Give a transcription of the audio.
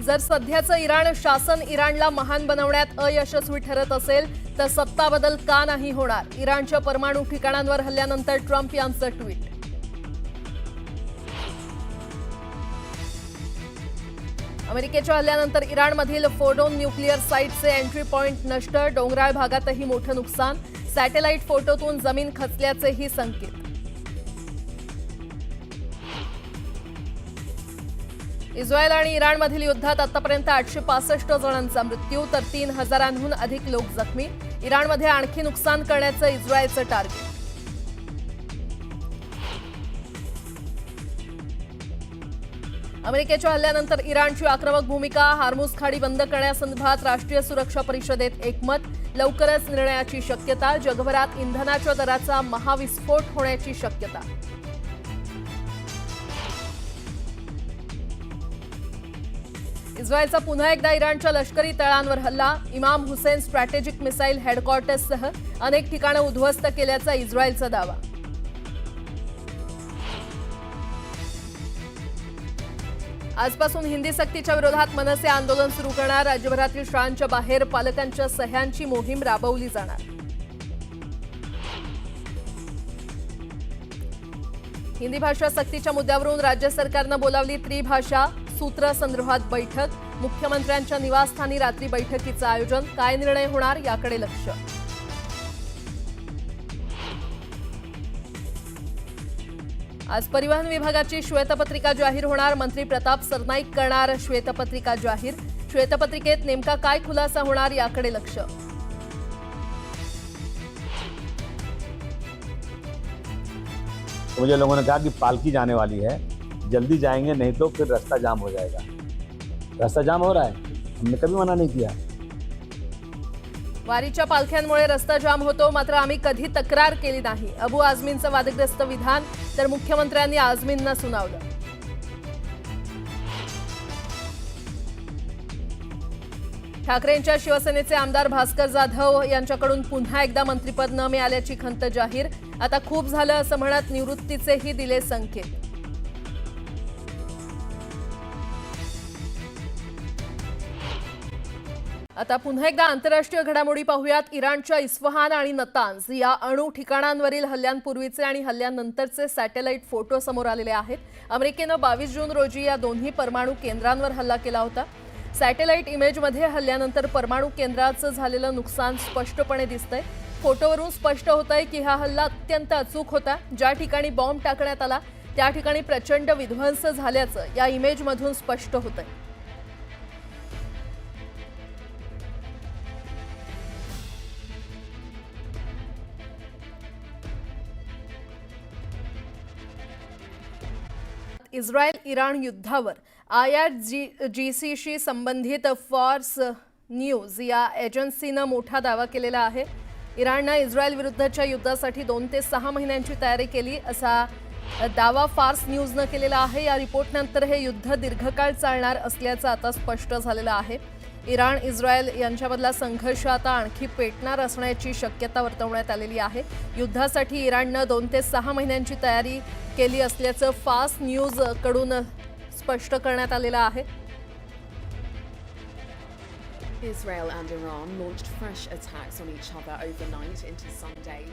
जर सध्याचं इराण शासन इराणला महान बनवण्यात अयशस्वी ठरत असेल तर सत्ता बदल का नाही होणार? इराणच्या परमाणु ठिकाणांवर हल्ल्यानंतर ट्रम्प यांचं ट्विट. अमेरिकेच्या हल्ल्यानंतर इराणमधील फोर्डो न्यूक्लिअर साइटचे एंट्री पॉइंट नष्ट, डोंगराळ भागातही मोठं नुकसान, सॅटेलाइट फोटोतून जमीन खचल्याचेही संकेत. इस्रायल आणि इराणमधील युद्धात आतापर्यंत 865 जणांचा मृत्यू तर 3000हून अधिक लोक जखमी. इराणमध्ये आणखी नुकसान करण्याचं इस्रायलचं टार्गेट. अमेरिकेच्या हल्ल्यानंतर इराणची आक्रमक भूमिका, हार्मुझ खाडी बंद करण्यासंदर्भात राष्ट्रीय सुरक्षा परिषदेत एकमत, लवकरच निर्णयाची शक्यता. जगभरात इंधनाच्या दराचा महाविस्फोट होण्याची शक्यता. इस्रायलचा पुन्हा एकदा इराणच्या लष्करी तळांवर हल्ला, इमाम हुसेन स्ट्रॅटेजिक मिसाईल हेडक्वार्टर्ससह अनेक ठिकाणं उद्ध्वस्त केल्याचा इस्रायलचा दावा. आजपासून हिंदी सक्तीच्या विरोधात मनसे आंदोलन सुरू करणार, राज्यभरातील शाळांच्या बाहेर पालकांच्या सह्यांची मोहीम राबवली जाणार. हिंदी भाषा सक्तीच्या मुद्द्यावरून राज्य सरकारनं बोलावली त्रिभाषा सूत्र संदर्भात बैठक, मुख्यमंत्र्यांच्या निवासस्थानी रात्री बैठकीचं आयोजन, काय निर्णय होणार याकडे लक्ष. आज परिवहन विभागाची श्वेतपत्रिका जाहीर होणार, मंत्री प्रताप सरनाईक करणार श्वेतपत्रिका जाहीर. श्वेतपत्रिकेत नेमका काय खुलासा होणार याकडे लक्ष. मुझे लोगों ने कहा कि पालकी जाने वाली है, जल्दी जाएंगे नहीं तो फिर रास्ता जाम हो जाएगा. रास्ता जाम हो रहा है, हमने कभी मना नहीं किया. वारीच्या पालख्यांमुळे रस्ता जाम होतो, मात्र आम्ही कधी तक्रार केली नाही. अबू आझमींचं वादग्रस्त विधान, तर मुख्यमंत्र्यांनी आझमींना सुनावलं. ठाकरेंच्या शिवसेनेचे आमदार भास्कर जाधव यांच्याकडून पुन्हा एकदा मंत्रिपद न मिळाल्याची खंत जाहीर. आता खूप झालं असं म्हणत निवृत्तीचेही दिले संकेत. आता पुन्हा एकदा आंतरराष्ट्रीय घडामोडी पाहूयात. इराणच्या इस्फहान आणि नतांज या अणु ठिकाणांवरील हल्ल्यांपूर्वीचे आणि हल्ल्यानंतरचे सॅटेलाइट फोटो समोर आलेले आहेत. अमेरिकेनं 22 जून रोजी या दोन्ही परमाणु केंद्रांवर हल्ला केला होता. सॅटेलाइट इमेजमध्ये हल्ल्यानंतर परमाणु केंद्राचं झालेलं नुकसान स्पष्टपणे दिसतंय. फोटोवरून स्पष्ट होतंय की हा हल्ला अत्यंत अचूक होता. ज्या ठिकाणी बॉम्ब टाकण्यात आला त्या ठिकाणी प्रचंड विध्वंस झाल्याचं या इमेजमधून स्पष्ट होतंय. इस्रायल इराण युद्धावर IRGC संबंधित फॉर्स न्यूज या एजन्सीनं मोठा दावा केलेला आहे. इराणनं इस्रायल विरुद्धच्या युद्धासाठी 2 ते 6 महिन्यांची तयारी केली असा दावा फार्स न्यूजनं केलेला आहे. या रिपोर्टनंतर हे युद्ध दीर्घकाळ चालणार असल्याचं आता स्पष्ट झालेलं आहे. इराण इस्रायल यांच्यामधला संघर्ष आता आणखी पेटणार असण्याची शक्यता वर्तवण्यात आलेली आहे. युद्धासाठी इराणनं 2 ते 6 महिन्यांची तयारी केली असल्याचं फार्स न्यूज कडून स्पष्ट करण्यात आलेलं आहे. Israel and Iran launched fresh attacks on each other overnight into Sunday.